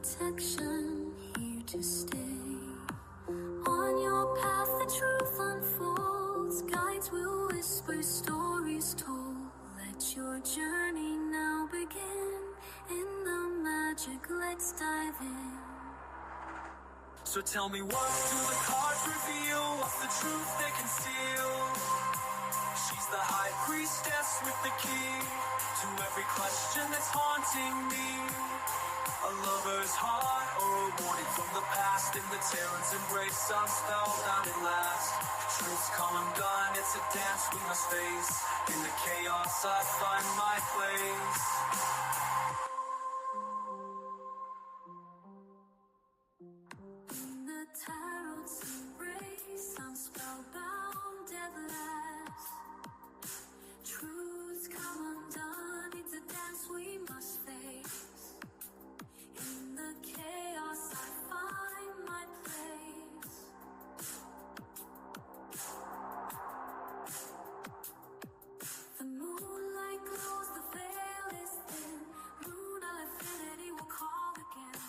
protection, here to stay. On your path, the truth unfolds. Guides will whisper, stories told. Let your journey now begin. In the magic, let's dive in. So tell me, what do the cards reveal? What's the truth they conceal? She's the high priestess with the key to every question that's haunting me. A lover's heart or a warning from the past. In the Terran's embrace, I'm spellbound at last. Truth's come undone, it's a dance we must face. In the chaos, I find my place. In the tarot's embrace, I'm spellbound at last. Truth's come undone, it's a dance we must face. In the chaos, I find my place. The moonlight glows, the veil is thin. Moon of infinity will call again.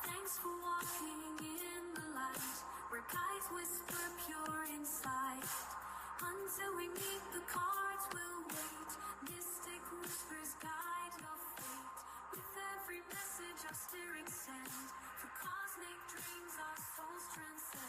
Thanks for walking in the light, where guides whisper pure insight. Until we meet, the cards will wait. Mystic whispers guide your fate. With every message our spirits send, for cosmic dreams our souls transcend.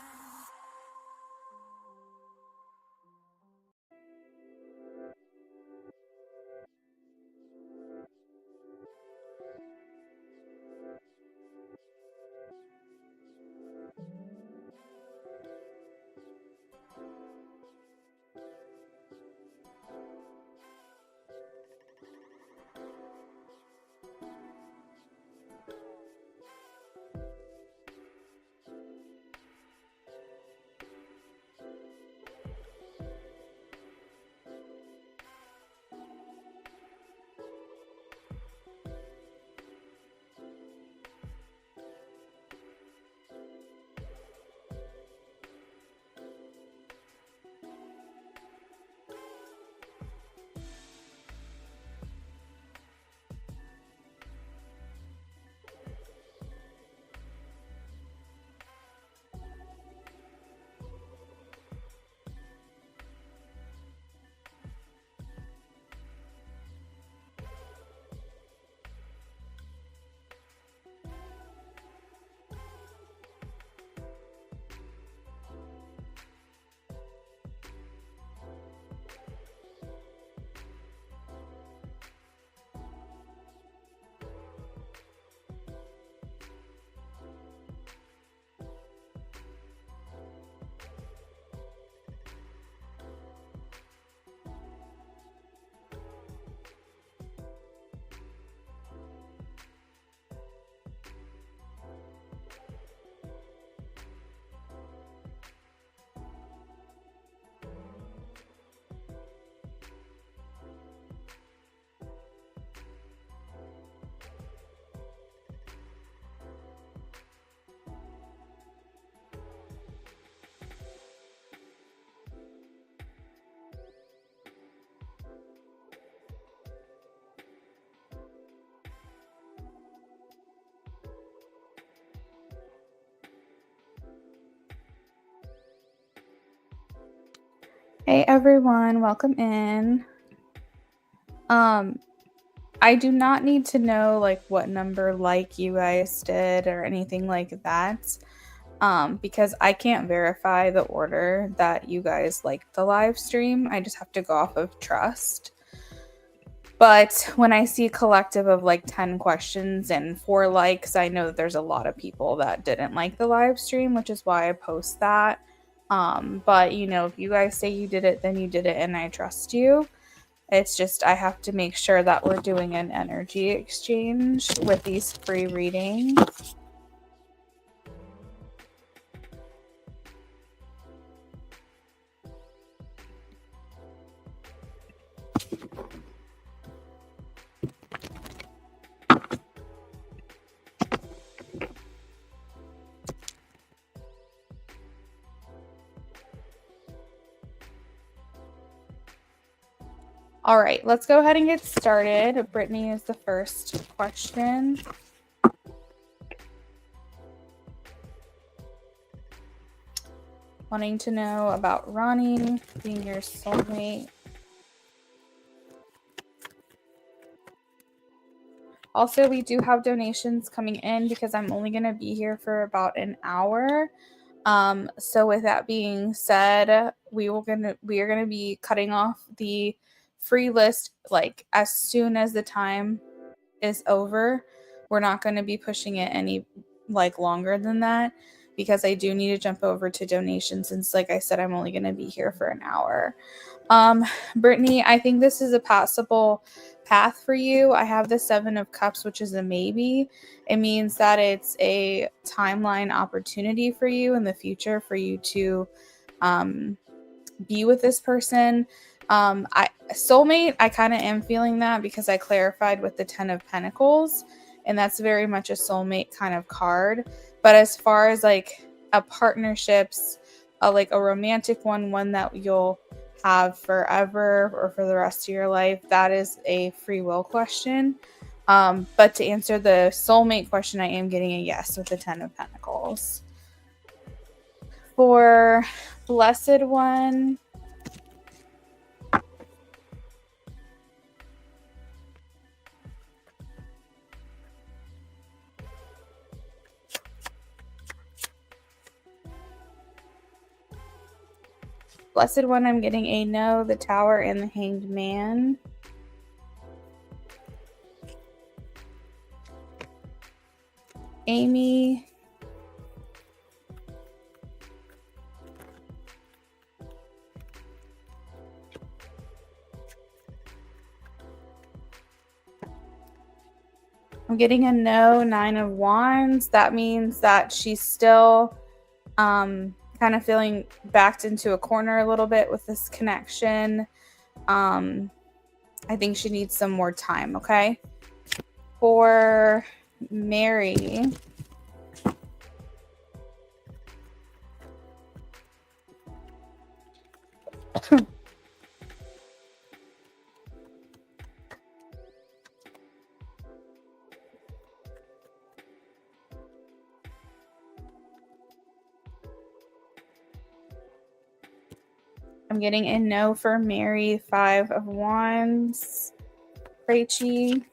Hey everyone, welcome in. I do not need to know like what number like you guys did or anything like that. Because I can't verify the order that you guys liked the live stream. I just have to go off of trust. But when I see a collective of like 10 questions and 4 likes, I know that there's a lot of people that didn't like the live stream, which is why I post that. But you know, if you guys say you did it, then you did it and I trust you. It's just I have to make sure that we're doing an energy exchange with these free readings. All right, let's go ahead and get started. Brittany is the first question. wanting to know about Ronnie being your soulmate. Also, we do have donations coming in because I'm only going to be here for about an hour. So with that being said, we are gonna be cutting off the free list like as soon as the time is over. We're not going to be pushing it any like longer than that because I do need to jump over to donations since like I said I'm only going to be here for an hour. Brittany, I think this is a possible path for you. I have the 7 of Cups, which is a maybe. It means that it's a timeline opportunity for you in the future for you to be with this person. I soulmate, I kind of am feeling that because I clarified with the 10 of Pentacles, and that's very much a soulmate kind of card. But as far as like a partnerships, like a romantic one that you'll have forever or for the rest of your life, that is a free will question. But to answer the soulmate question, I am getting a yes with the 10 of Pentacles. For Blessed One, I'm getting a no, the Tower, and the Hanged Man. Amy, I'm getting a no, 9 of Wands. That means that she's still kind of feeling backed into a corner a little bit with this connection. I think she needs some more time, okay? For Mary, I'm getting a no for Mary, 5 of Wands. Rachie.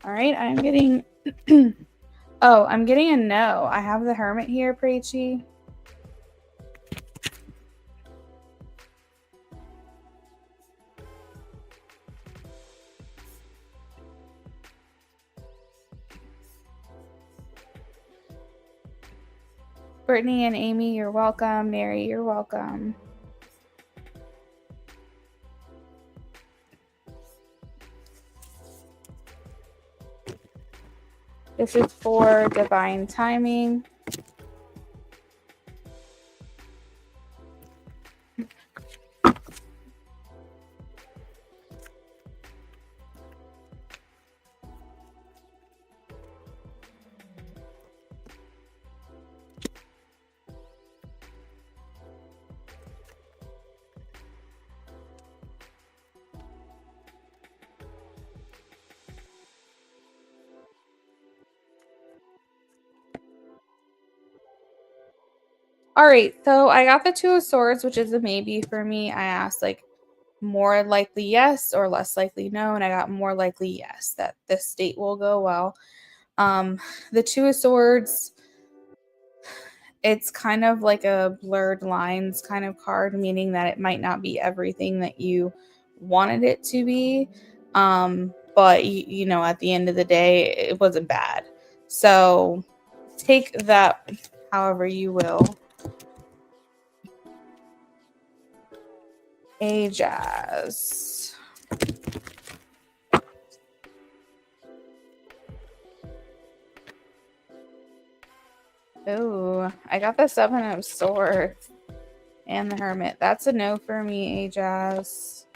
All right, I'm getting oh, I'm getting a no. I have the Hermit here, Preachy. Brittany and Amy, you're welcome. Mary, you're welcome. This is for divine timing. All right, so I got the 2 of Swords, which is a maybe for me. I asked like more likely yes or less likely no, and I got more likely yes, that this date will go well. The 2 of Swords, it's kind of like a blurred lines kind of card, meaning that it might not be everything that you wanted it to be. But you know, at the end of the day, it wasn't bad. So take that however you will. A Jazz. Oh, I got the 7 of Swords and the Hermit. That's a no for me, A Jazz.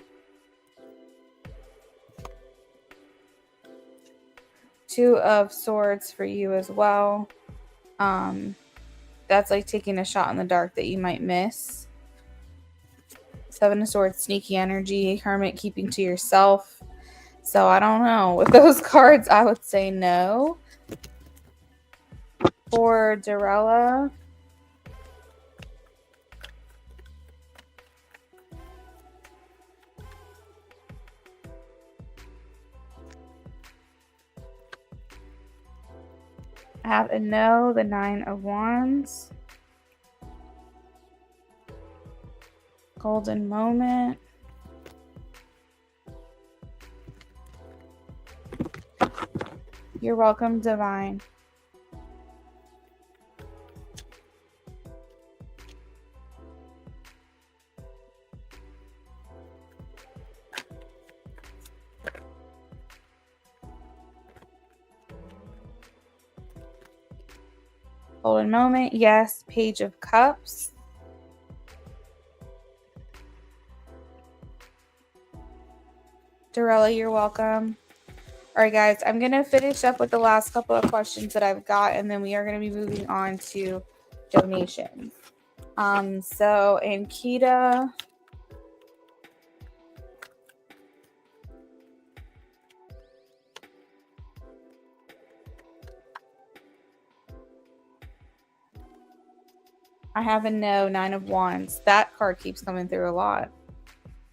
2 of Swords for you as well. that's like taking a shot in the dark that you might miss. Seven of Swords, sneaky energy. Hermit, keeping to yourself. So I don't know. With those cards, I would say no. For Dorella, I have a no, the Nine of Wands. Golden moment. You're welcome, Divine. Golden moment, yes. Page of Cups. Dorella, you're welcome. All right, guys, I'm going to finish up with the last couple of questions that I've got, and then we are going to be moving on to donations. So Ankita, I have a no, Nine of Wands. That card keeps coming through a lot.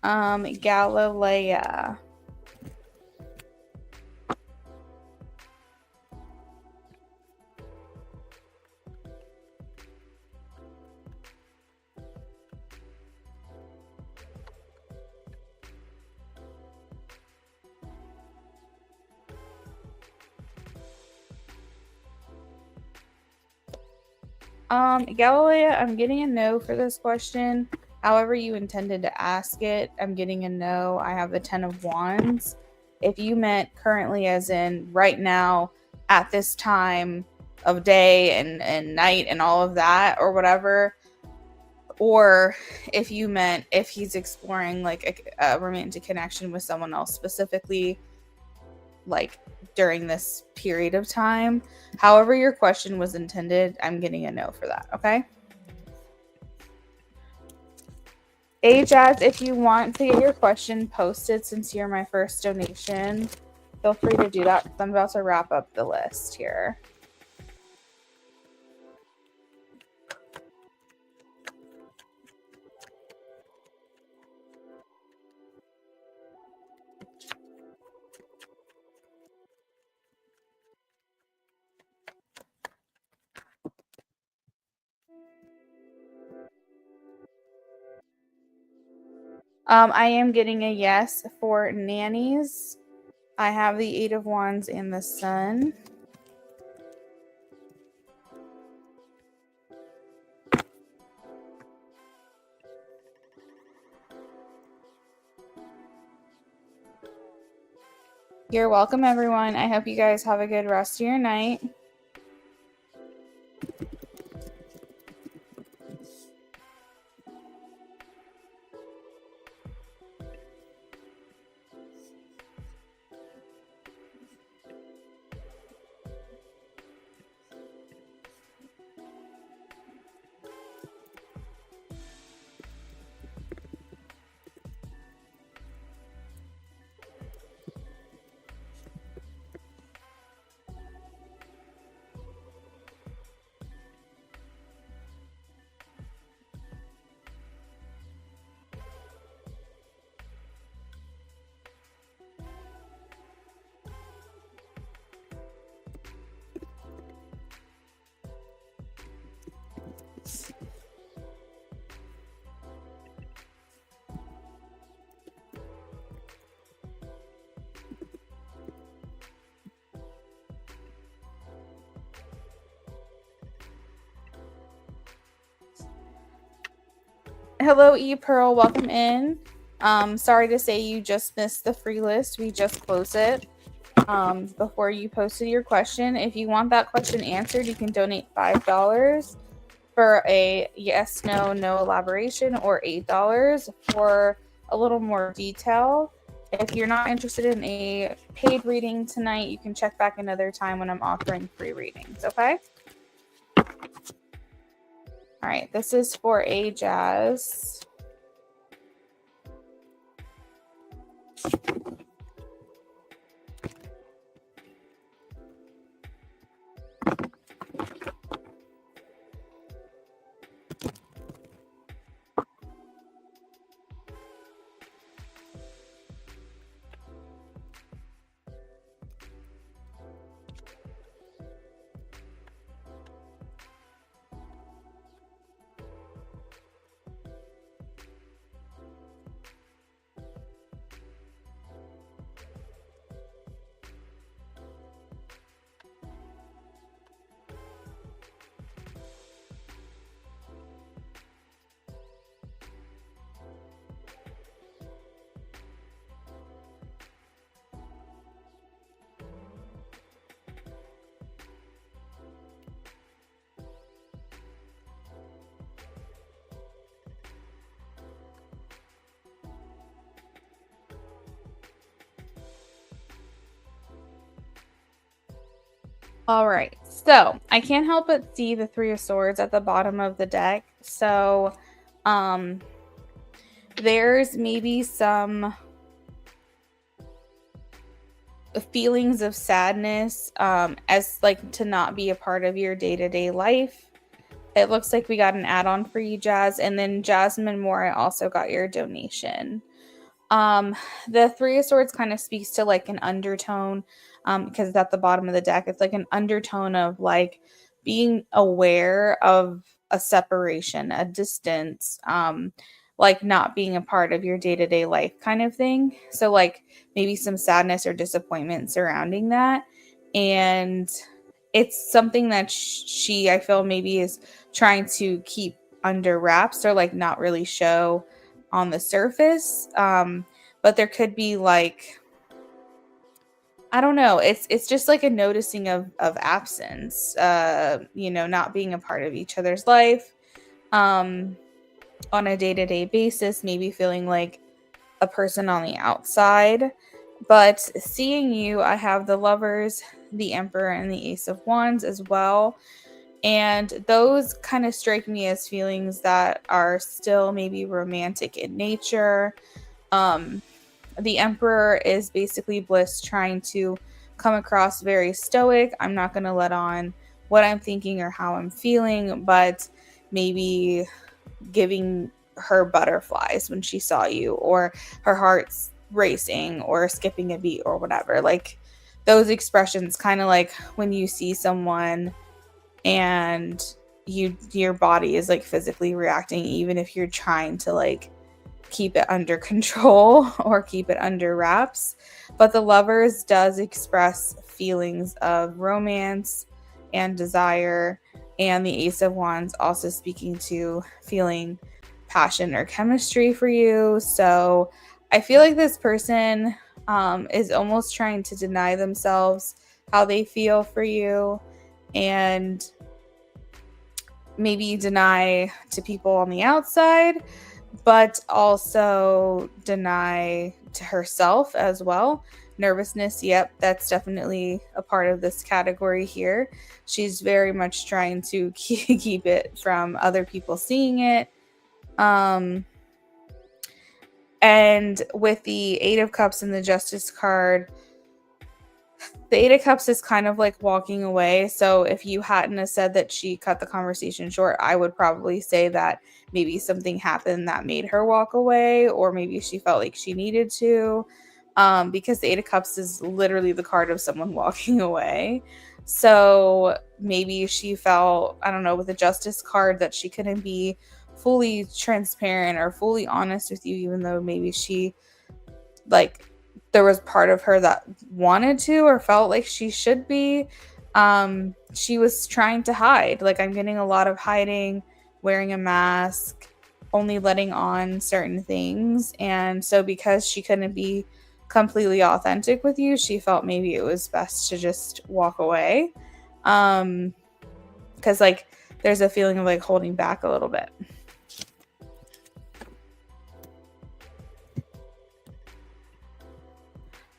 Galilea. Galilea, I'm getting a no for this question. However you intended to ask it, I'm getting a no. I have the 10 of Wands. If you meant currently as in right now at this time of day and night and all of that or whatever, or if you meant if he's exploring like a romantic connection with someone else specifically, like during this period of time, however your question was intended, I'm getting a no for that. Okay. Ajaz, if you want to get your question posted since you're my first donation, feel free to do that because I'm about to wrap up the list here. I am getting a yes for nannies. I have the 8 of Wands and the Sun. You're welcome, everyone. I hope you guys have a good rest of your night. Hello, E Pearl. Welcome in. Sorry to say you just missed the free list. We just closed it before you posted your question. If you want that question answered, you can donate $5 for a yes, no, no elaboration, or $8 for a little more detail. If you're not interested in a paid reading tonight, you can check back another time when I'm offering free readings, okay? All right, this is for a Jazz. All right, so I can't help but see the Three of Swords at the bottom of the deck. So, um, there's maybe some feelings of sadness, as like to not be a part of your day-to-day life. It looks like we got an add-on for you, Jazz, and then Jasmine Moore, I also got your donation. The Three of Swords kind of speaks to like an undertone, because it's at the bottom of the deck. It's like an undertone of like being aware of a separation, a distance, like not being a part of your day-to-day life kind of thing. So like maybe some sadness or disappointment surrounding that. And it's something that she, I feel, maybe is trying to keep under wraps or like not really show on the surface. But there could be like, I don't know, it's just like a noticing of absence, not being a part of each other's life um on a day-to-day basis, maybe feeling like a person on the outside. But seeing you, I have the Lovers, the Emperor, and the Ace of Wands as well. And those kind of strike me as feelings that are still maybe romantic in nature. Um, the Emperor is basically Bliss trying to come across very stoic. I'm not going to let on what I'm thinking or how I'm feeling, but maybe giving her butterflies when she saw you, or her heart's racing or skipping a beat or whatever. Like those expressions, kind of like when you see someone and your body is like physically reacting, even if you're trying to like keep it under control or keep it under wraps. But the Lovers does express feelings of romance and desire, and the Ace of Wands also speaking to feeling passion or chemistry for you. So I feel like this person is almost trying to deny themselves how they feel for you, and maybe deny to people on the outside, but also deny to herself as well. Nervousness, yep, that's definitely a part of this category here. She's very much trying to keep it from other people seeing it. And with the Eight of Cups and the Justice card, the Eight of Cups is kind of like walking away. So if you hadn't have said that she cut the conversation short, I would probably say that maybe something happened that made her walk away, or maybe she felt like she needed to, because the Eight of Cups is literally the card of someone walking away. So maybe she felt, I don't know, with the Justice card that she couldn't be fully transparent or fully honest with you, even though maybe she, like, there was part of her that wanted to or felt like she should be. She was trying to hide. Like, I'm getting a lot of hiding, wearing a mask, only letting on certain things. And so because she couldn't be completely authentic with you, she felt maybe it was best to just walk away. Because like there's a feeling of like holding back a little bit.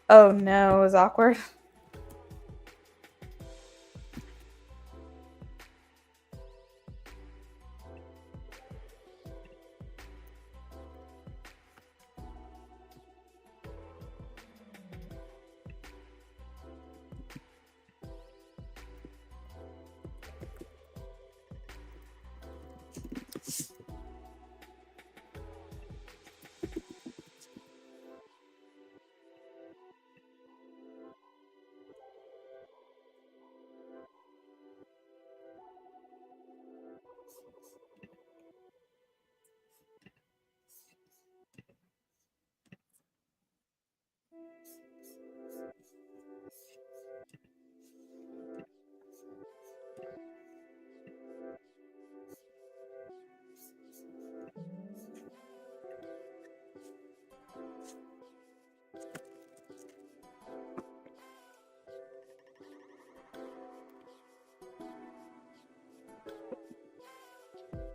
Oh no, it was awkward.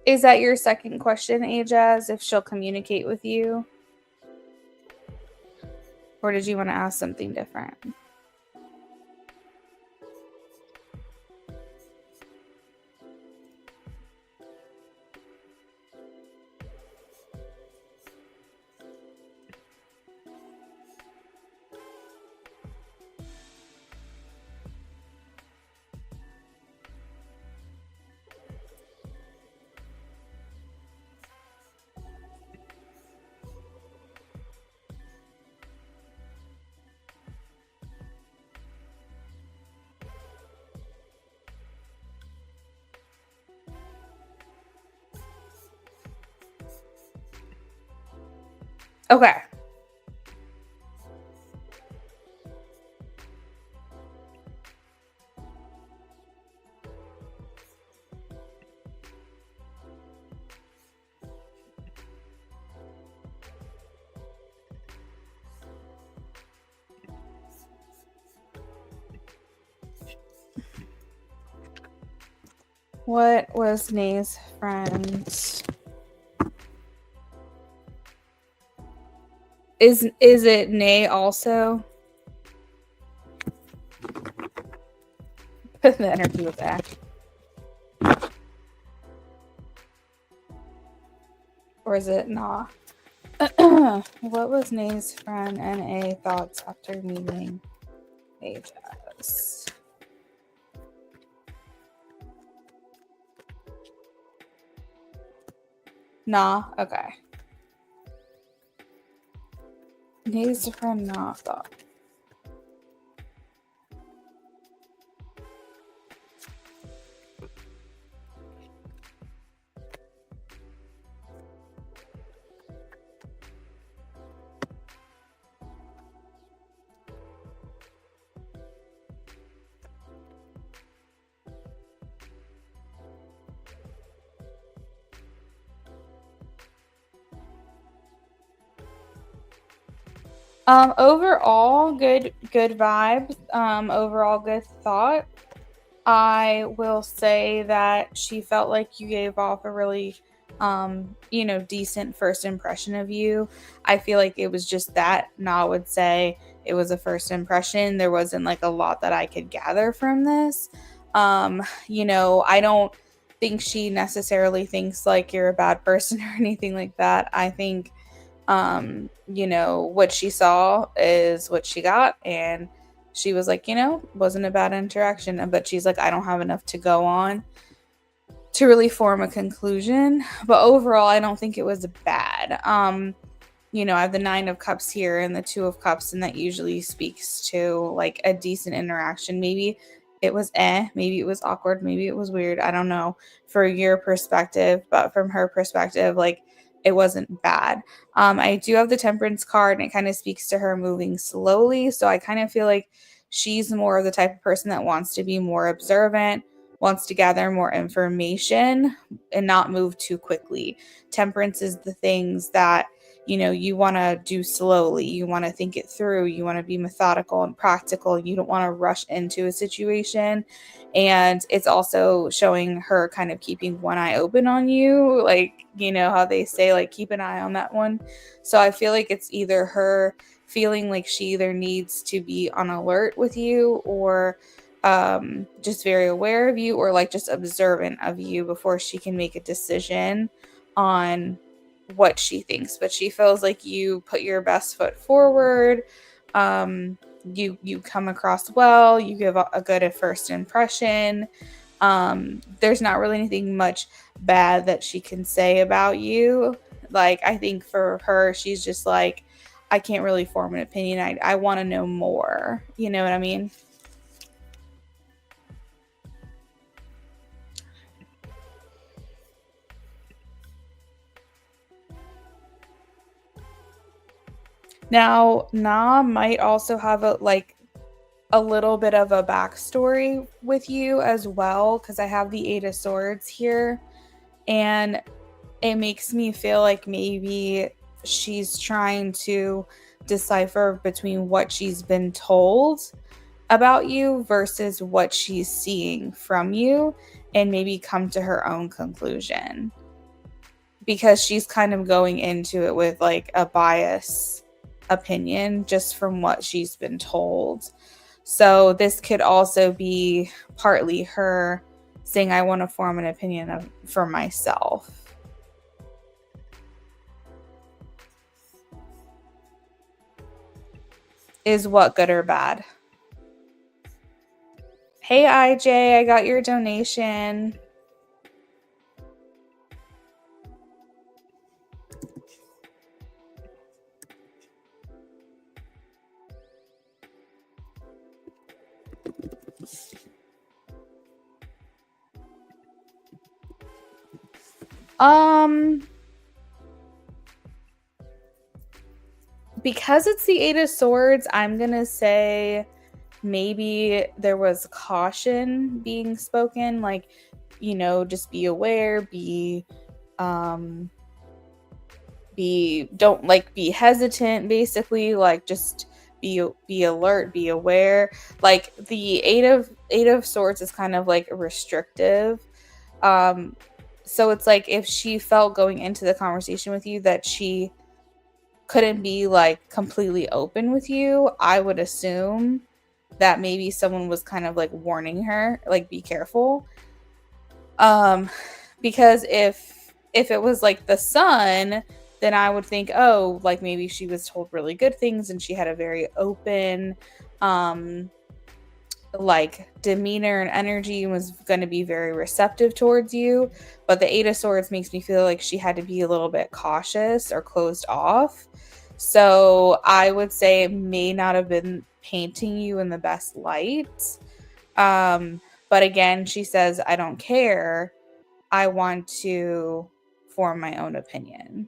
Is that your second question, Ajaz, if she'll communicate with you? Or did you want to ask something different? Okay. What was Nay's friend? Is it Nay also? Put the energy with that. Or is it nah? What was Nay's friend NA thoughts after meeting Ajas? Nah, okay. Nay's friend nah thought. Overall good vibes. Overall good thought. I will say that she felt like you gave off a really decent first impression of you. I feel like it was just that. Na would say it was a first impression. There wasn't like a lot that I could gather from this. I don't think she necessarily thinks like you're a bad person or anything like that. I think what she saw is what she got, and she was like, wasn't a bad interaction, but she's like, I don't have enough to go on to really form a conclusion, but overall I don't think it was bad. I have the 9 of Cups here and the 2 of Cups, and that usually speaks to like a decent interaction. Maybe it was maybe it was awkward, maybe it was weird, I don't know, for your perspective, but from her perspective, like, it wasn't bad. I do have the Temperance card, and it kind of speaks to her moving slowly, so I kind of feel like she's more of the type of person that wants to be more observant, wants to gather more information and not move too quickly. Temperance is the things that you want to do slowly. You want to think it through. You want to be methodical and practical. You don't want to rush into a situation. And it's also showing her kind of keeping one eye open on you. Like, how they say, like, keep an eye on that one. So I feel like it's either her feeling like she either needs to be on alert with you, or just very aware of you, or like just observant of you before she can make a decision on what she thinks. But she feels like you put your best foot forward. You come across well. You give a good first impression. There's not really anything much bad that she can say about you. Like, I think for her, she's just like, I can't really form an opinion. I want to know more. You know what I mean? Now, Na might also have a little bit of a backstory with you as well, because I have the 8 of Swords here, and it makes me feel like maybe she's trying to decipher between what she's been told about you versus what she's seeing from you, and maybe come to her own conclusion. because she's kind of going into it with like a bias opinion just from what she's been told. So this could also be partly her saying, I want to form an opinion for myself. Is what good or bad? Hey, IJ, I got your donation. Because it's the Eight of Swords, I'm going to say maybe there was caution being spoken, like, you know, just be aware, don't like be hesitant, basically, like just be alert, be aware. Like the eight of swords is kind of like restrictive. So it's like if she felt going into the conversation with you that she couldn't be like completely open with you, I would assume that maybe someone was kind of like warning her, like be careful. Because if it was like the sun, then I would think, oh, like maybe she was told really good things and she had a very open like demeanor and energy and was going to be very receptive towards you. But the Eight of Swords makes me feel like she had to be a little bit cautious or closed off. So I would say it may not have been painting you in the best light. But again, she says, I don't care. I want to form my own opinion.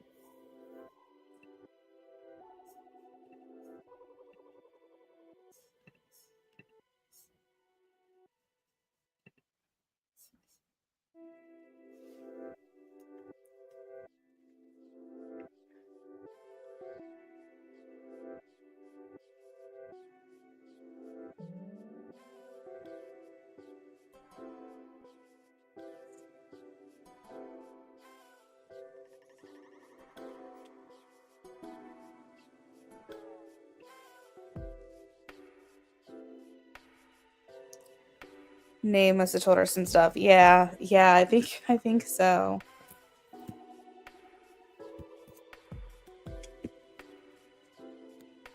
Name must have told her some stuff. Yeah, I think so.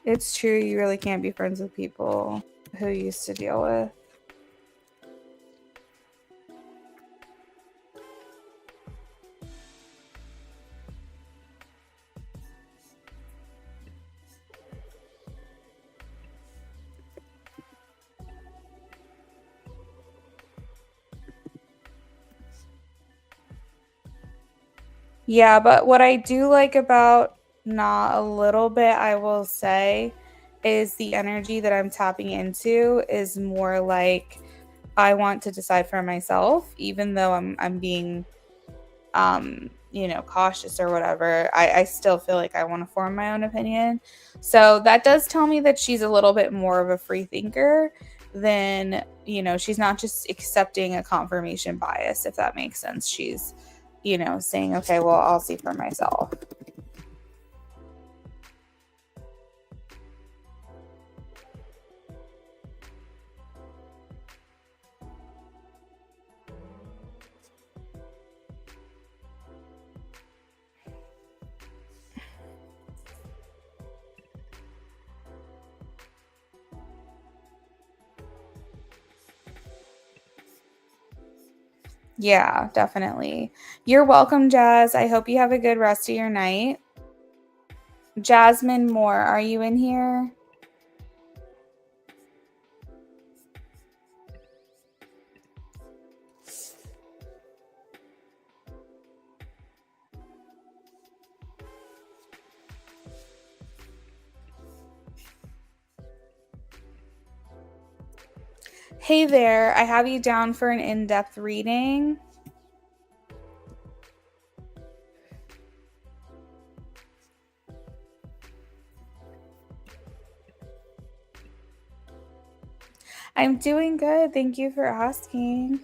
It's true, you really can't be friends with people who you used to deal with. Yeah, but what I do like about Not a little bit, I will say, is the energy that I'm tapping into is more like I want to decide for myself, even though I'm being you know, cautious or whatever. I still feel like I want to form my own opinion. So that does tell me that she's a little bit more of a free thinker than, you know, she's not just accepting a confirmation bias, if that makes sense. She's, you know, saying, okay, well, I'll see for myself. Yeah, definitely. You're welcome, Jazz. I hope you have a good rest of your night. Jasmine Moore, are you in here? Hey there, I have you down for an in-depth reading. I'm doing good. Thank you for asking.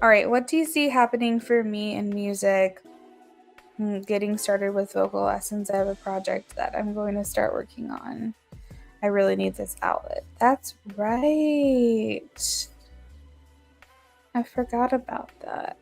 All right, what do you see happening for me in music? Getting started with vocal lessons. I have a project that I'm going to start working on. I really need this outlet. That's right. I forgot about that.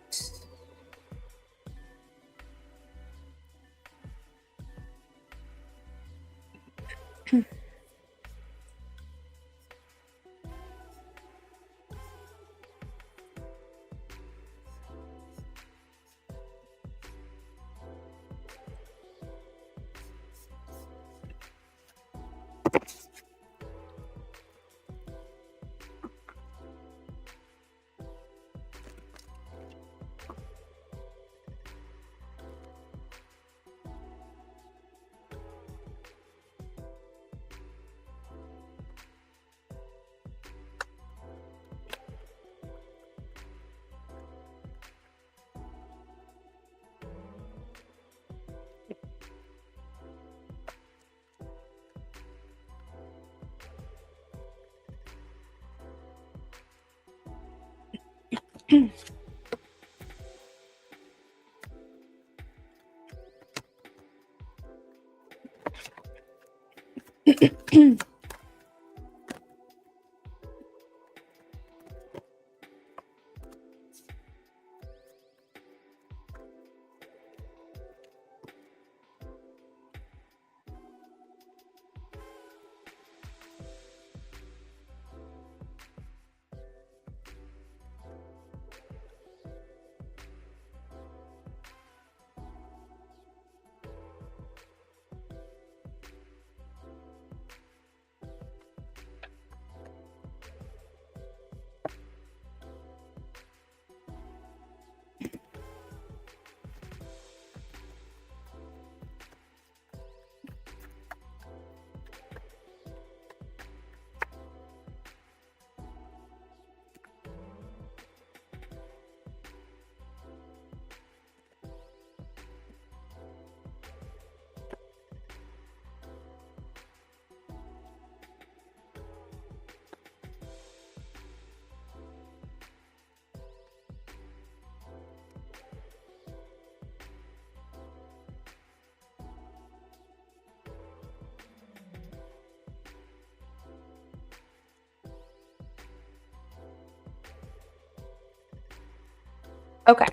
Okay.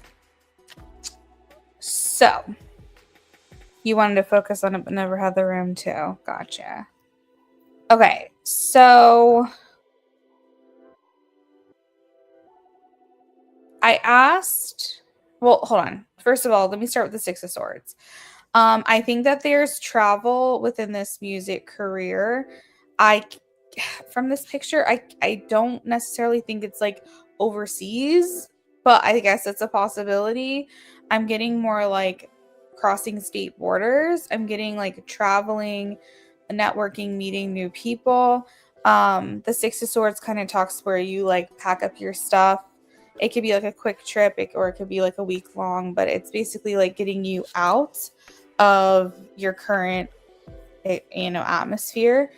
So, you wanted to focus on it but never had the room too. Gotcha. Okay, so I asked, well, hold on. First of all, let me start with the Six of Swords. I think that there's travel within this music career. I from this picture, I don't necessarily think it's like overseas, but I guess it's a possibility. I'm getting more like crossing state borders. I'm getting like traveling, networking, meeting new people. The Six of Swords kind of talks where you like pack up your stuff. It could be like a quick trip, or it could be like a week long, but it's basically like getting you out of your current atmosphere.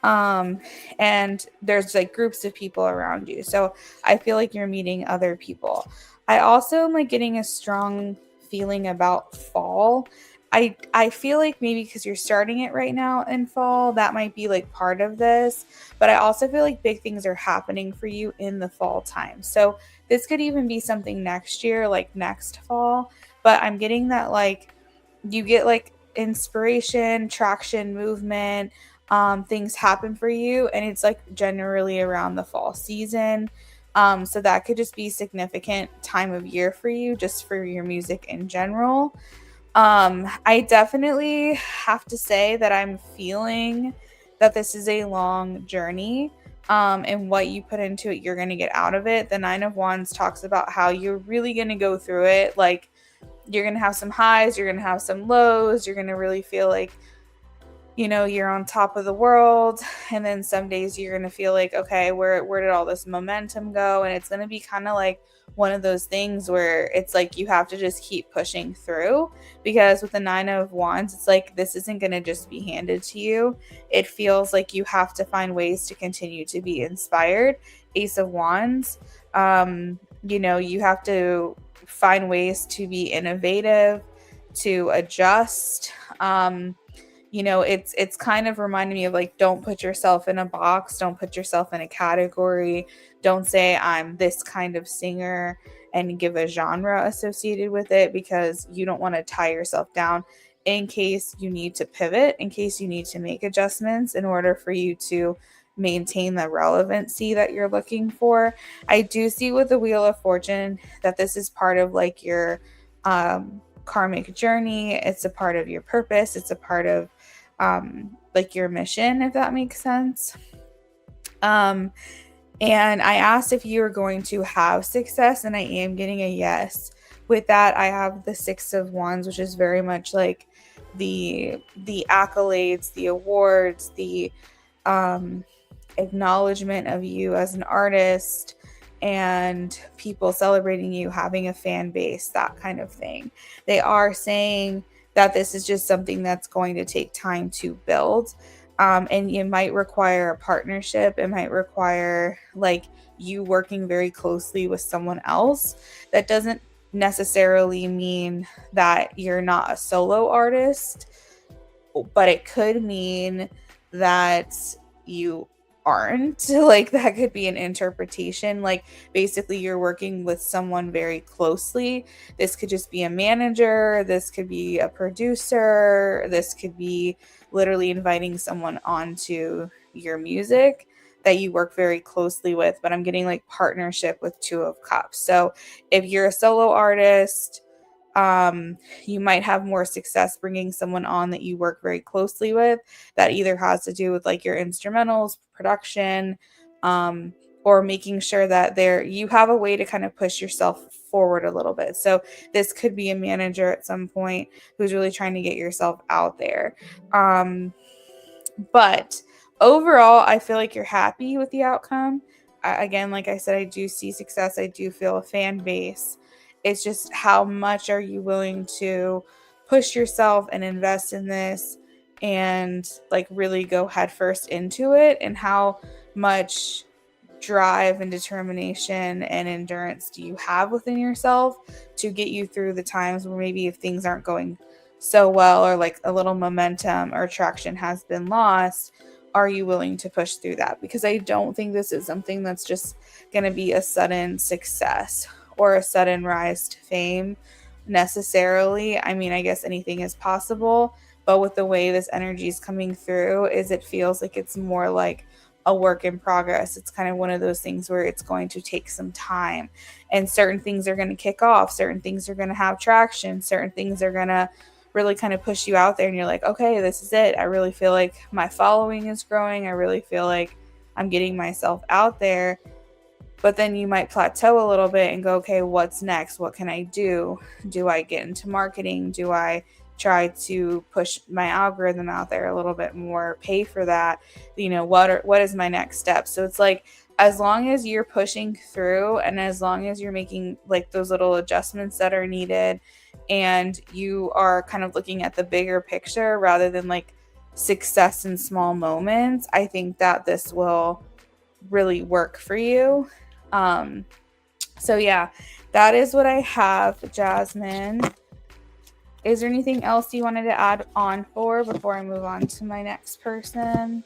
And there's like groups of people around you, so I feel like you're meeting other people. I also am like getting a strong feeling about fall. I feel like maybe because you're starting it right now in fall, that might be like part of this, but I also feel like big things are happening for you in the fall time. So this could even be something next year, like next fall, but I'm getting that like you get like inspiration, traction, movement, things happen for you, and it's like generally around the fall season. So that could just be significant time of year for you, just for your music in general. I definitely have to say that I'm feeling that this is a long journey. And what you put into it, you're going to get out of it. The Nine of Wands talks about how you're really going to go through it. Like, you're going to have some highs, you're going to have some lows, you're going to really feel like you're on top of the world, and then some days you're going to feel like, okay, where did all this momentum go? And it's going to be kind of like one of those things where it's like you have to just keep pushing through, because with the 9 of Wands, it's like this isn't going to just be handed to you. It feels like you have to find ways to continue to be inspired. Ace of Wands, you have to find ways to be innovative, to adjust. It's kind of reminding me of like, don't put yourself in a box, don't put yourself in a category, don't say I'm this kind of singer and give a genre associated with it, because you don't want to tie yourself down in case you need to pivot, in case you need to make adjustments in order for you to maintain the relevancy that you're looking for. I do see with the Wheel of Fortune that this is part of like your karmic journey. It's a part of your purpose. It's a part of like your mission, if that makes sense. And I asked if you were going to have success, and I am getting a yes. With that, I have the 6 of Wands, which is very much like the accolades, the awards, the acknowledgement of you as an artist, and people celebrating you, having a fan base, that kind of thing. They are saying that this is just something that's going to take time to build. And it might require a partnership. It might require like you working very closely with someone else. That doesn't necessarily mean that you're not a solo artist, but it could mean that you aren't. Like that could be an interpretation. Like basically you're working with someone very closely. This could just be a manager, this could be a producer, this could be literally inviting someone onto your music that you work very closely with. But I'm getting like partnership with 2 of Cups. So if you're a solo artist, you might have more success bringing someone on that you work very closely with, that either has to do with like your instrumentals, production, or making sure that you have a way to kind of push yourself forward a little bit. So this could be a manager at some point who's really trying to get yourself out there. But overall, I feel like you're happy with the outcome. Again, like I said, I do see success. I do feel a fan base. It's just how much are you willing to push yourself and invest in this and like really go headfirst into it, and how much drive and determination and endurance do you have within yourself to get you through the times where maybe if things aren't going so well, or like a little momentum or traction has been lost. Are you willing to push through that? Because I don't think this is something that's just going to be a sudden success or a sudden rise to fame necessarily. I mean, I guess anything is possible, but with the way this energy is coming through, is it feels like it's more like a work in progress. It's kind of one of those things where it's going to take some time, and certain things are going to kick off, certain things are going to have traction, certain things are going to really kind of push you out there, and you're like, okay, this is it. I really feel like my following is growing. I really feel like I'm getting myself out there. But then you might plateau a little bit and go, okay, what's next? What can I do? Do I get into marketing? Do I try to push my algorithm out there a little bit more, pay for that? What is my next step? So it's like, as long as you're pushing through, and as long as you're making like those little adjustments that are needed, and you are kind of looking at the bigger picture rather than like success in small moments, I think that this will really work for you. So yeah, that is what I have, Jasmine. Is there anything else you wanted to add on before I move on to my next person?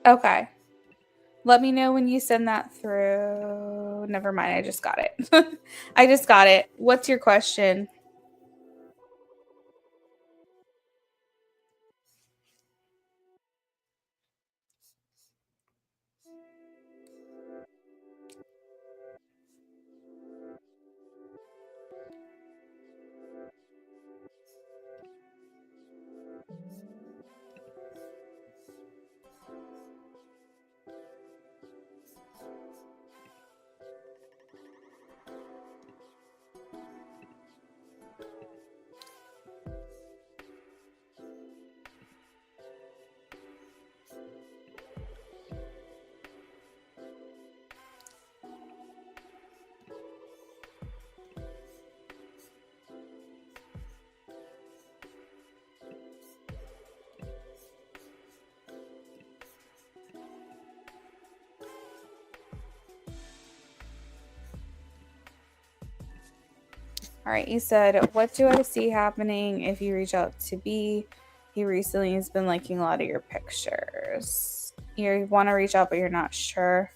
Okay. Let me know when you send that through. Never mind, I just got it. I just got it. What's your question? All right, you said, what do I see happening if you reach out to B? He recently has been liking a lot of your pictures. You want to reach out, but you're not sure.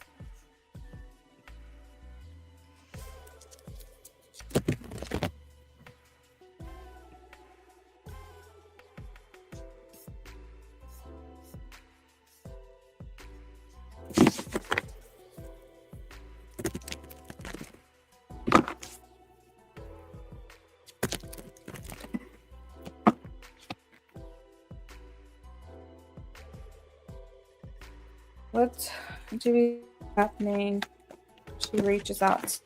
What do we see happening? She reaches out.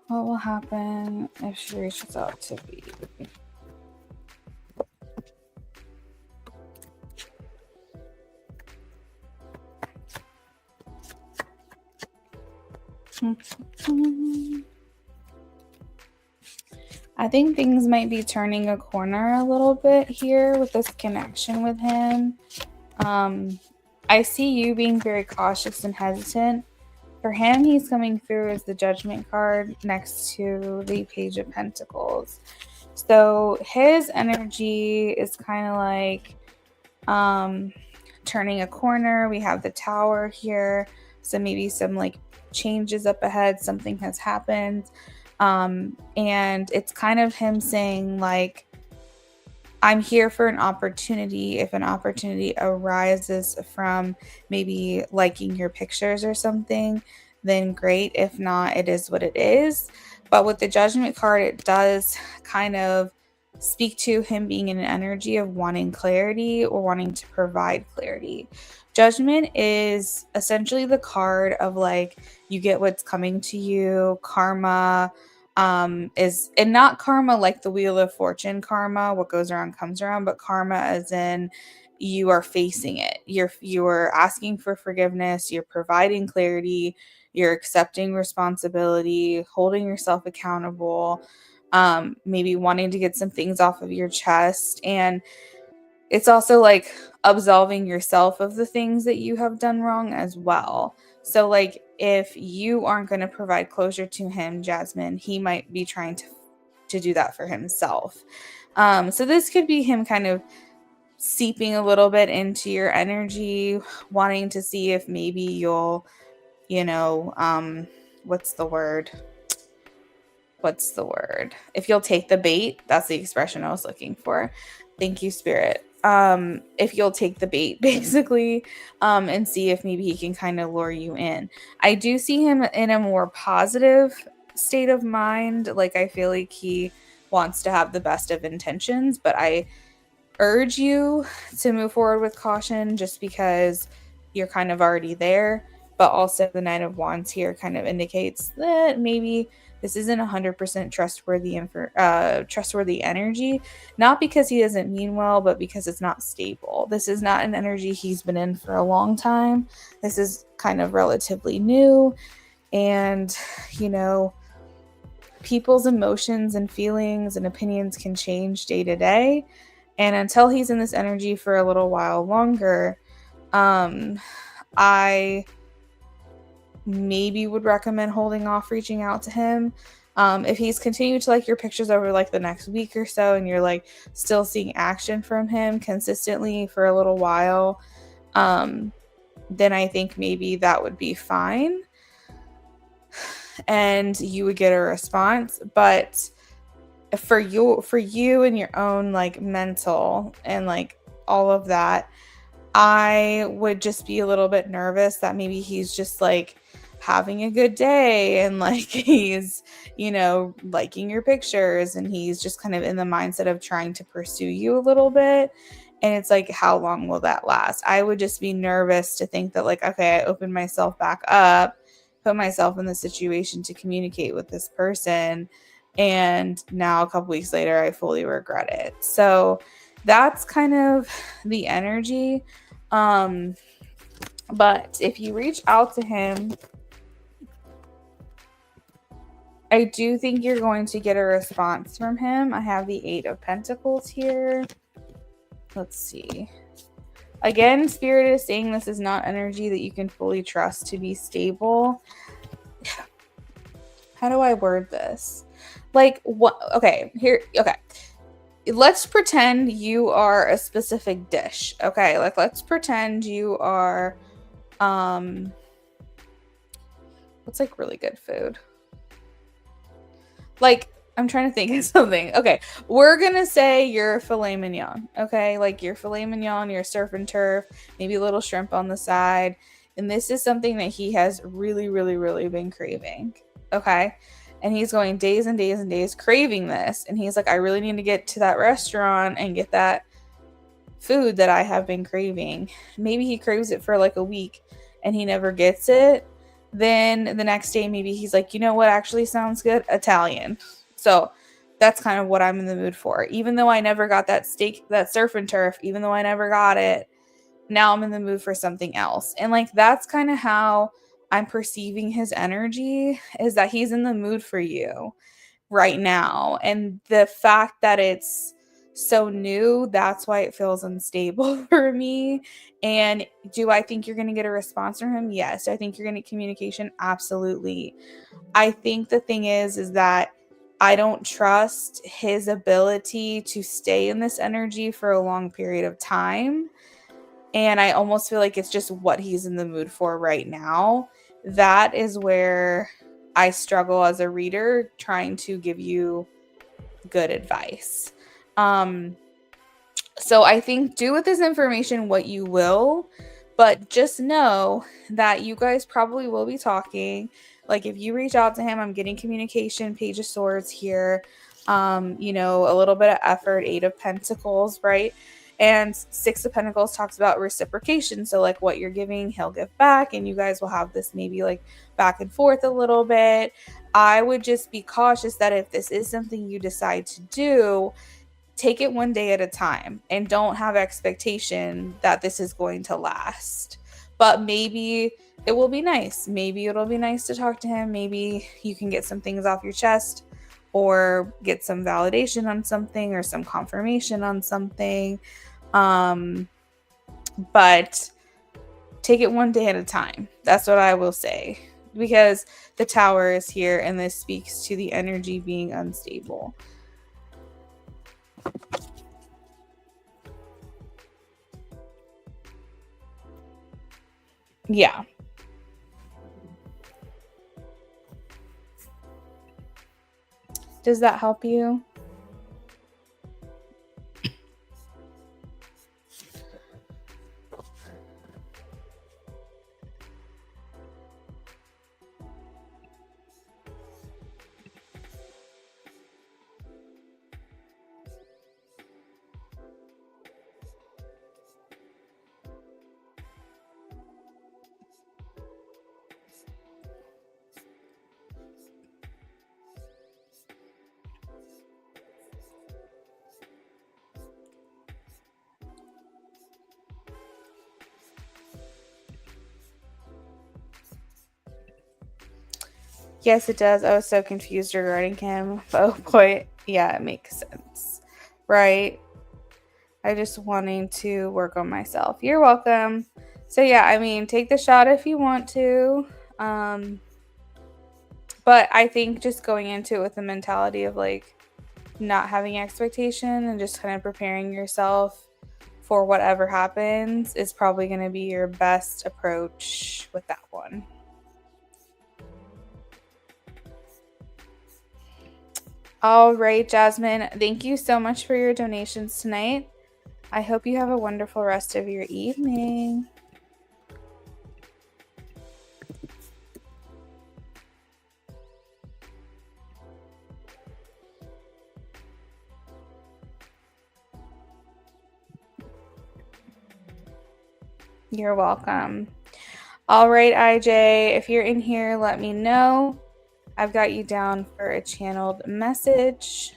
What will happen if she reaches out to B? I think things might be turning a corner a little bit here with this connection with him. I see you being very cautious and hesitant. For him, he's coming through as the Judgment card next to the Page of Pentacles. So his energy is kind of like turning a corner. We have the Tower here. So maybe some like changes up ahead. Something has happened. And it's kind of him saying like, I'm here for an opportunity. If an opportunity arises from maybe liking your pictures or something, then great. If not, it is what it is. But with the Judgment card, it does kind of speak to him being in an energy of wanting clarity or wanting to provide clarity. Judgment is essentially the card of like, you get what's coming to you, karma, is, and not karma like the Wheel of Fortune karma, what goes around comes around, but karma as in you are facing it. You're asking for forgiveness, you're providing clarity, you're accepting responsibility, holding yourself accountable, maybe wanting to get some things off of your chest. And it's also like absolving yourself of the things that you have done wrong as well. So like if you aren't going to provide closure to him, Jasmine, he might be trying to do that for himself. So this could be him kind of seeping a little bit into your energy, wanting to see if maybe you'll, you know, what's the word? What's the word? If you'll take the bait, that's the expression I was looking for. Thank you, Spirit. If you'll take the bait, basically, and see if maybe he can kind of lure you in. I do see him in a more positive state of mind. Like, I feel like he wants to have the best of intentions, but I urge you to move forward with caution just because you're kind of already there. But also the Knight of Wands here kind of indicates that maybe this isn't 100% trustworthy energy, not because he doesn't mean well, but because it's not stable. This is not an energy he's been in for a long time. This is kind of relatively new, and people's emotions and feelings and opinions can change day to day. And until he's in this energy for a little while longer, I maybe would recommend holding off reaching out to him. If he's continued to like your pictures over like the next week or so, and you're like still seeing action from him consistently for a little while, then I think maybe that would be fine and you would get a response. But for you and your own like mental and like all of that, I would just be a little bit nervous that maybe he's just like having a good day and like he's, liking your pictures and he's just kind of in the mindset of trying to pursue you a little bit. And it's like, how long will that last? I would just be nervous to think that, like, okay, I opened myself back up, put myself in the situation to communicate with this person, and now a couple weeks later, I fully regret it. So that's kind of the energy. But if you reach out to him, I do think you're going to get a response from him. I have the 8 of Pentacles here. Let's see. Again, Spirit is saying this is not energy that you can fully trust to be stable. How do I word this? Like, what? Okay, here. Okay. Let's pretend you are a specific dish. Okay, like let's pretend you are what's like really good food? Like, I'm trying to think of something. Okay, we're gonna say you're a filet mignon. Okay, like your filet mignon, your surf and turf, maybe a little shrimp on the side. And this is something that he has really, really, really been craving. Okay. And he's going days and days and days craving this. And he's like, I really need to get to that restaurant and get that food that I have been craving. Maybe he craves it for like a week and he never gets it. Then the next day, maybe he's like, you know what actually sounds good? Italian. So that's kind of what I'm in the mood for. Even though I never got that steak, that surf and turf, even though I never got it, now I'm in the mood for something else. And like, that's kind of how I'm perceiving his energy, is that he's in the mood for you right now. And the fact that it's so new, that's why it feels unstable for me. And do I think you're going to get a response from him? Yes. Do I think you're going to get communication? Absolutely. I think the thing is that I don't trust his ability to stay in this energy for a long period of time. And I almost feel like it's just what he's in the mood for right now. That is where I struggle as a reader trying to give you good advice. So I think do with this information what you will, but just know that you guys probably will be talking. Like if you reach out to him, I'm getting communication, Page of Swords here, a little bit of effort, 8 of Pentacles, right? And 6 of Pentacles talks about reciprocation. So like what you're giving, he'll give back, and you guys will have this maybe like back and forth a little bit. I would just be cautious that if this is something you decide to do, take it one day at a time and don't have expectation that this is going to last. But maybe it will be nice. Maybe it'll be nice to talk to him. Maybe you can get some things off your chest or get some validation on something or some confirmation on something. But take it one day at a time. That's what I will say, because the Tower is here and this speaks to the energy being unstable. Yeah. Does that help you? Yes, it does. I was so confused regarding him. Oh boy. Yeah, it makes sense. Right. I just wanting to work on myself. You're welcome. So yeah, I mean, take the shot if you want to. Um, but I think just going into it with the mentality of like not having expectation and just kind of preparing yourself for whatever happens is probably going to be your best approach with that one. All right, Jasmine, thank you so much for your donations tonight. I hope you have a wonderful rest of your evening. You're welcome. All right, IJ, if you're in here, let me know. I've got you down for a channeled message.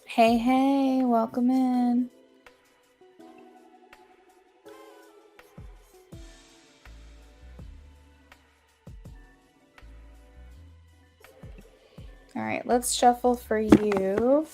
Hey, hey, welcome in. All right, let's shuffle for you.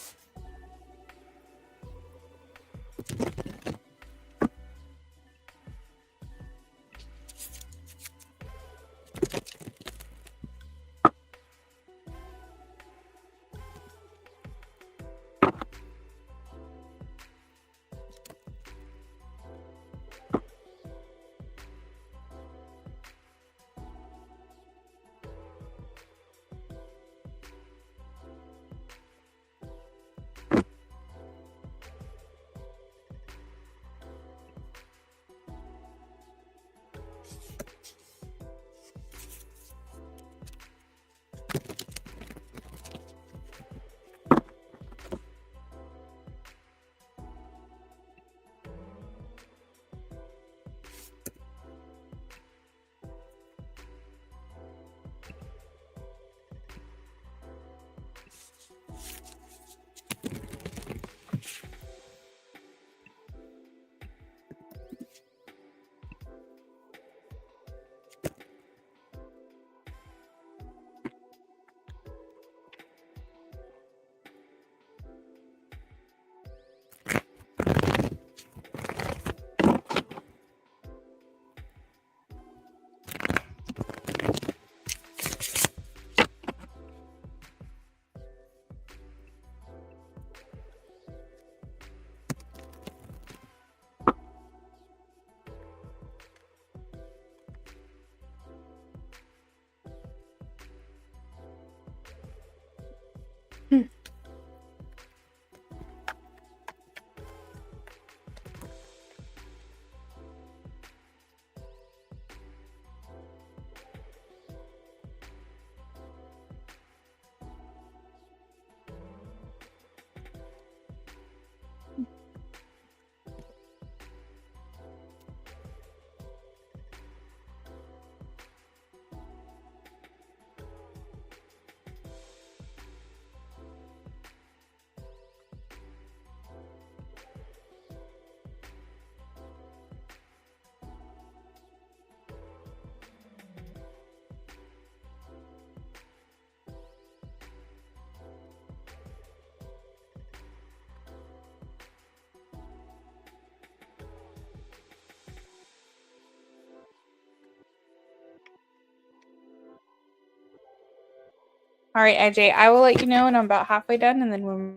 All right, AJ, I will let you know when I'm about halfway done and then we're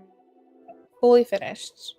fully finished.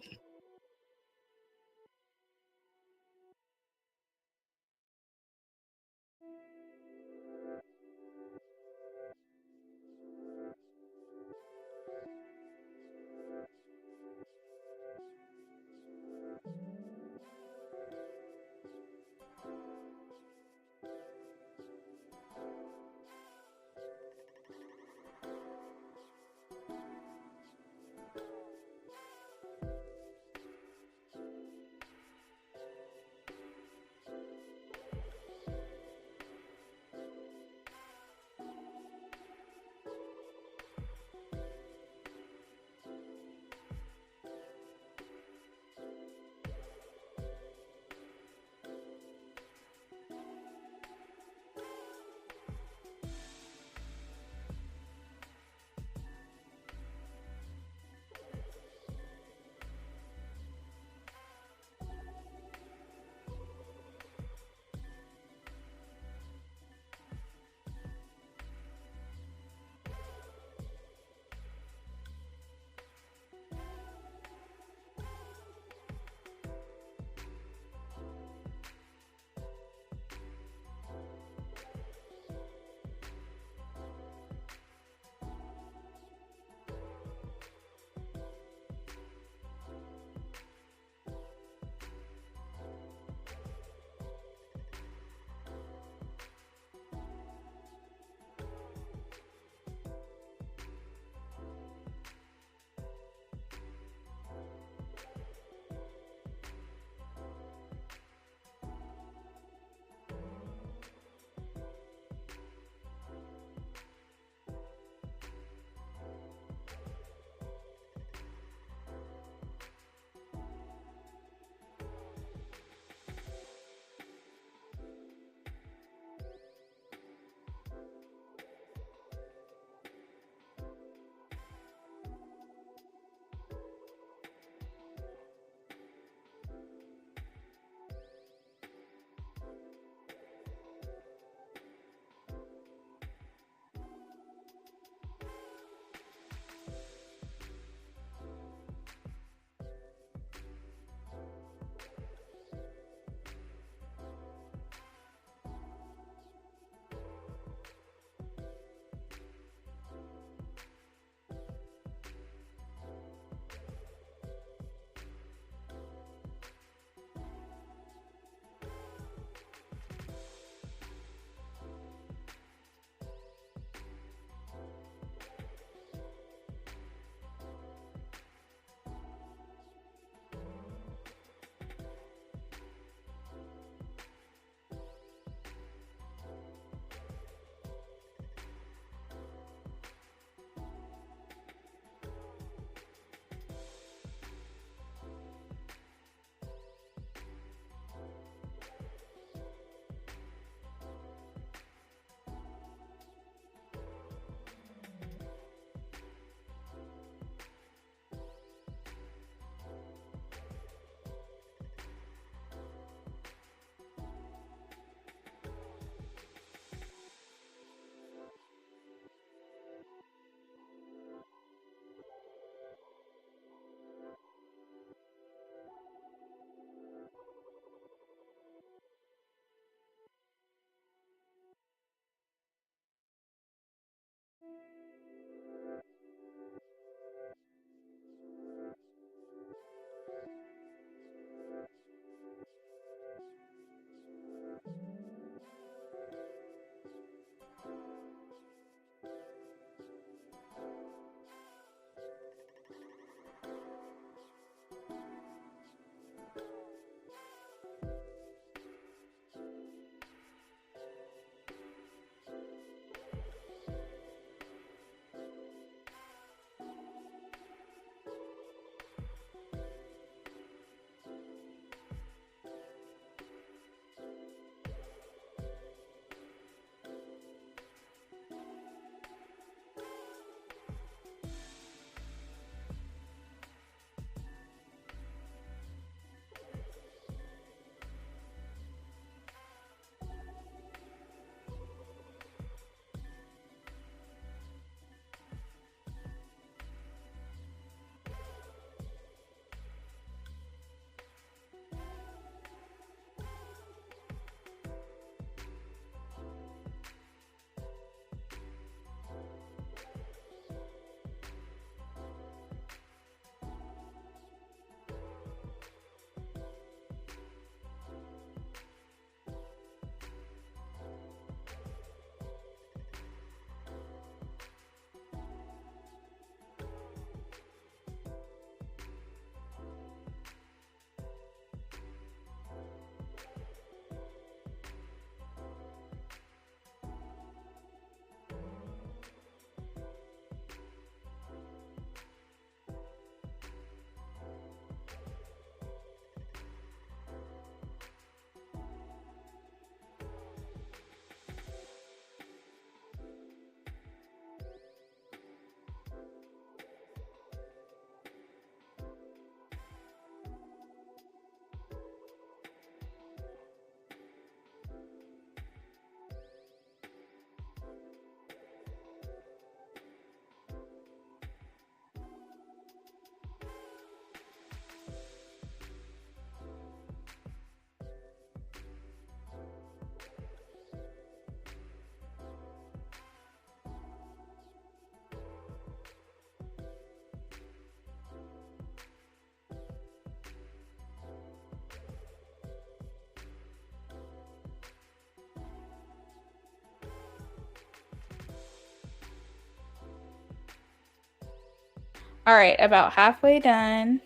All right, about halfway done.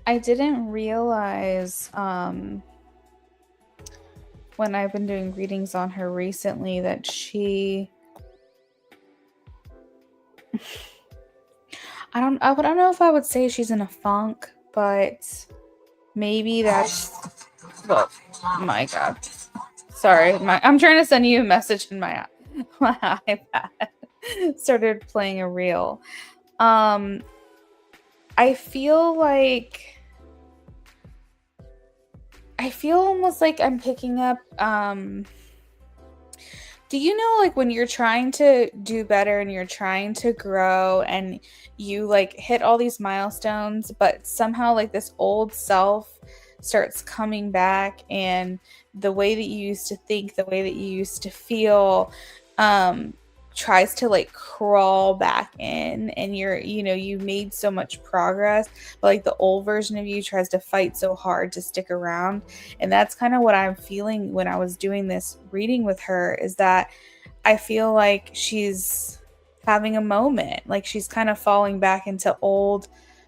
I didn't realize when I've been doing readings on her recently that I don't know if I would say she's in a funk, but maybe that's oh my god. Sorry, I'm trying to send you a message in my iPad. Started playing a reel. Um I feel like I feel almost like I'm picking up do you know, like, when you're trying to do better and you're trying to grow and you like hit all these milestones, but somehow like this old self starts coming back, and the way that you used to think, the way that you used to feel, um, tries to like crawl back in, and you made so much progress, but like the old version of you tries to fight so hard to stick around. And that's kind of what I'm feeling when I was doing this reading with her, is that I feel like she's having a moment, like she's kind of falling back into old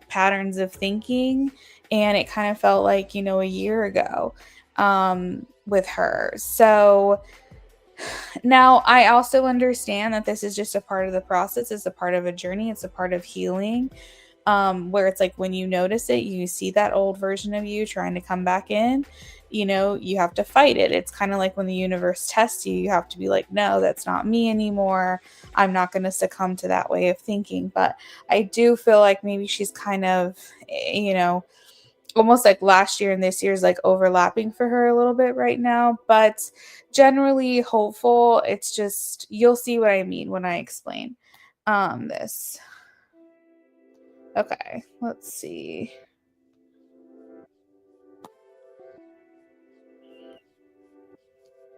patterns of thinking. And it kind of felt like, a year ago with her. So now I also understand that this is just a part of the process, it's a part of a journey, it's a part of healing, where it's like when you notice it, you see that old version of you trying to come back in, you have to fight it. It's kind of like when the universe tests you, you have to be like, no, that's not me anymore. I'm not going to succumb to that way of thinking. But I do feel like maybe she's kind of, almost like last year and this year is like overlapping for her a little bit right now, but generally hopeful. It's just, you'll see what I mean when I explain this. Okay, let's see.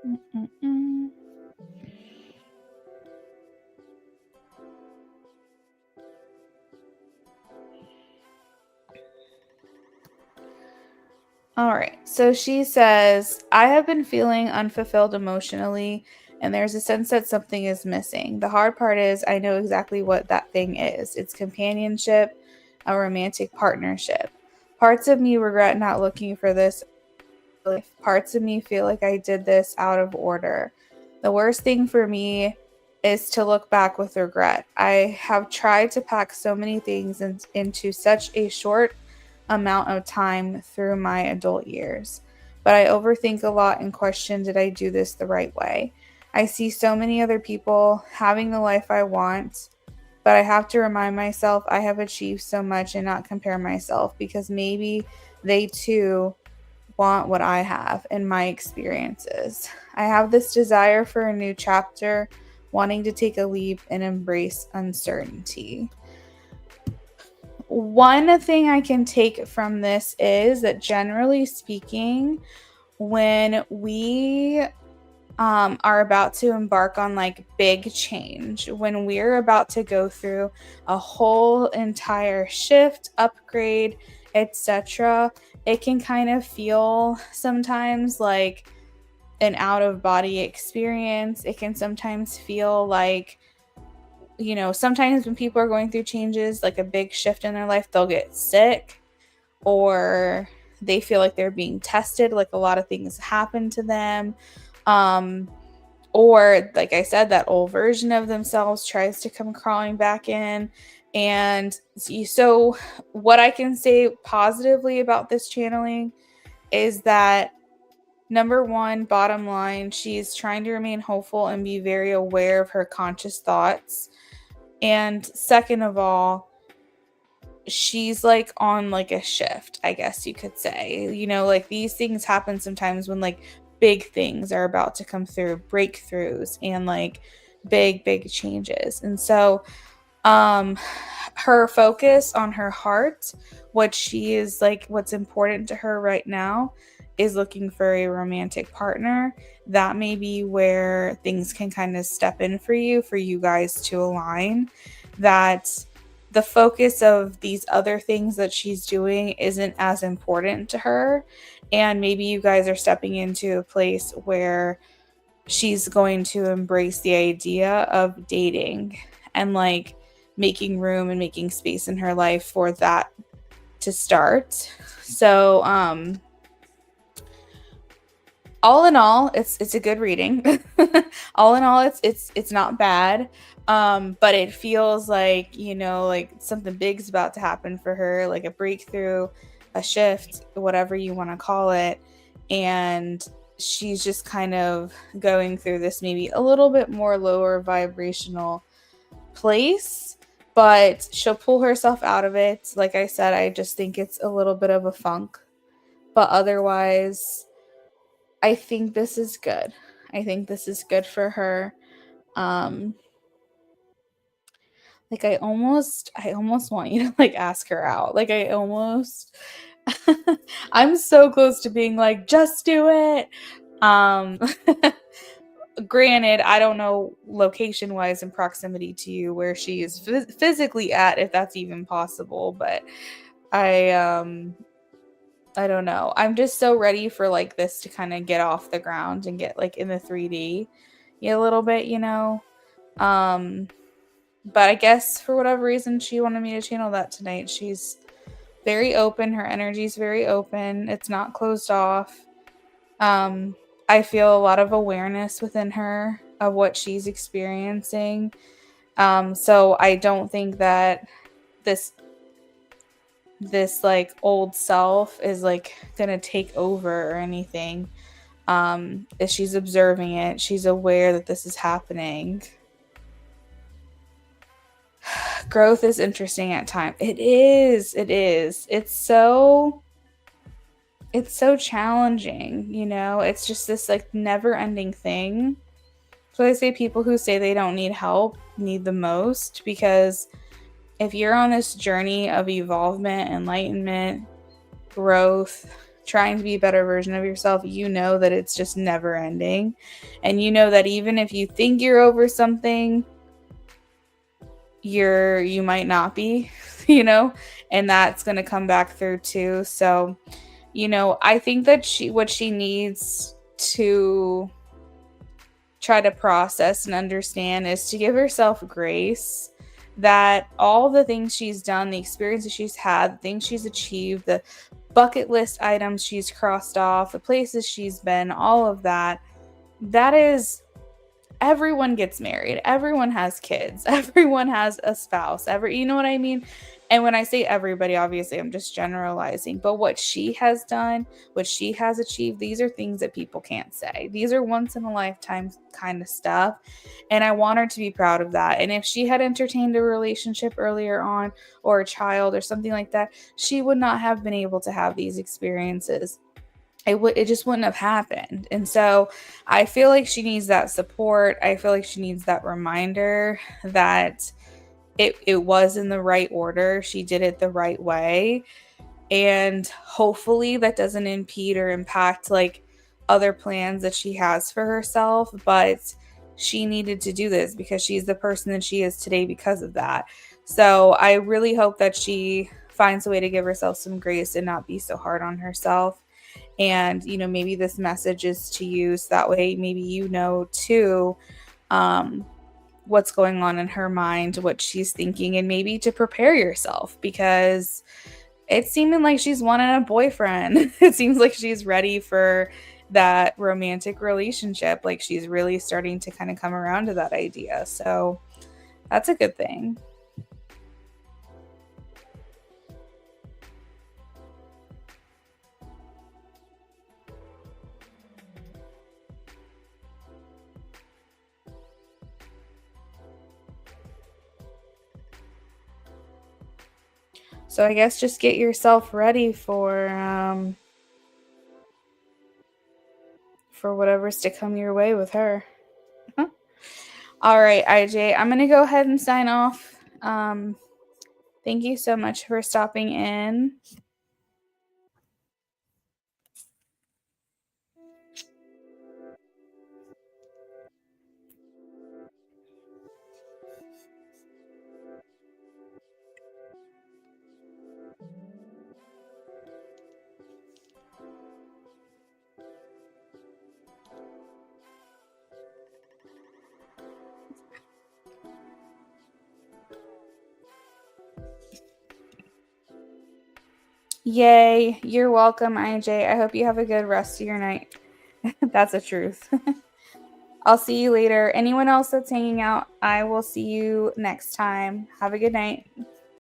Mm-mm-mm. All right. So she says, I have been feeling unfulfilled emotionally, and there's a sense that something is missing. The hard part is, I know exactly what that thing is. It's companionship, a romantic partnership. Parts of me regret not looking for this. Parts of me feel like I did this out of order. The worst thing for me is to look back with regret. I have tried to pack so many things into such a short amount of time through my adult years. But I overthink a lot and question, did I do this the right way? I see so many other people having the life I want, but I have to remind myself I have achieved so much and not compare myself, because maybe they too want what I have and my experiences. I have this desire for a new chapter, wanting to take a leap and embrace uncertainty. One thing I can take from this is that, generally speaking, when we are about to embark on like big change, when we're about to go through a whole entire shift, upgrade, etc., it can kind of feel sometimes like an out of body experience. It can sometimes feel like, sometimes when people are going through changes, like a big shift in their life, they'll get sick, or they feel like they're being tested, like a lot of things happen to them. Or, like I said, that old version of themselves tries to come crawling back in. And so, what I can say positively about this channeling is that, number one, bottom line, she's trying to remain hopeful and be very aware of her conscious thoughts. And second of all, she's like on like a shift, I guess you could say. Like these things happen sometimes when like big things are about to come through, breakthroughs and like big changes. And so um her focus on her heart, what she is like, what's important to her right now, is looking for a romantic partner. That may be where things can kind of step in for you guys to align. That the focus of these other things that she's doing isn't as important to her, and maybe you guys are stepping into a place where she's going to embrace the idea of dating and like making room and making space in her life for that to start. So all in all, it's a good reading. All in all, it's not bad. But it feels like, like something big's about to happen for her, like a breakthrough, a shift, whatever you want to call it. And she's just kind of going through this maybe a little bit more lower vibrational place, but she'll pull herself out of it. Like I said, I just think it's a little bit of a funk. But otherwise, I think this is good. I think this is good for her. Um like I almost want you to like ask her out. Like I almost I'm so close to being like, just do it. Um Granted, I don't know location wise in proximity to you where she is physically at, if that's even possible, but I I don't know. I'm just so ready for like this to kind of get off the ground and get like in the 3D a little bit. Um but I guess for whatever reason she wanted me to channel that tonight. She's very open, her energy's very open. It's not closed off. Um I feel a lot of awareness within her of what she's experiencing. So I don't think that this like old self is like gonna take over or anything. If she's observing it, she's aware that this is happening. Growth is interesting at times. It is it's so challenging. It's just this like never ending thing. So I say people who say they don't need help need the most, because if you're on this journey of evolvement, enlightenment, growth, trying to be a better version of yourself, you know that it's just never ending. And you know that even if you think you're over something, you might not be, and that's going to come back through too. So I think that what she needs to try to process and understand is to give herself grace that all the things she's done, the experiences she's had, the things she's achieved, the bucket list items she's crossed off, the places she's been, all of that, that is everyone gets married, everyone has kids, everyone has a spouse, you know what I mean? And when I say everybody, obviously I'm just generalizing, but what she has done, what she has achieved, these are things that people can't say. These are once in a lifetime kind of stuff, and I want her to be proud of that. And if she had entertained a relationship earlier on, or a child or something like that, she would not have been able to have these experiences. It just wouldn't have happened. And so I feel like she needs that support. I feel like she needs that reminder that it was in the right order. She did it the right way. And hopefully that doesn't impede or impact like other plans that she has for herself, but she needed to do this because she's the person that she is today because of that. So I really hope that she finds a way to give herself some grace and not be so hard on herself. And maybe this message is to you so that way maybe too, um, what's going on in her mind, what she's thinking, and maybe to prepare yourself, because it's seeming like she's wanting a boyfriend. It seems like she's ready for that romantic relationship, like she's really starting to kind of come around to that idea, so that's a good thing. So I guess just get yourself ready for whatever's to come your way with her. All right, IJ, I'm gonna go ahead and sign off. Thank you so much for stopping in. Yay, you're welcome, IJ. I hope you have a good rest of your night. That's the truth. I'll see you later. Anyone else that's hanging out, I will see you next time. Have a good night.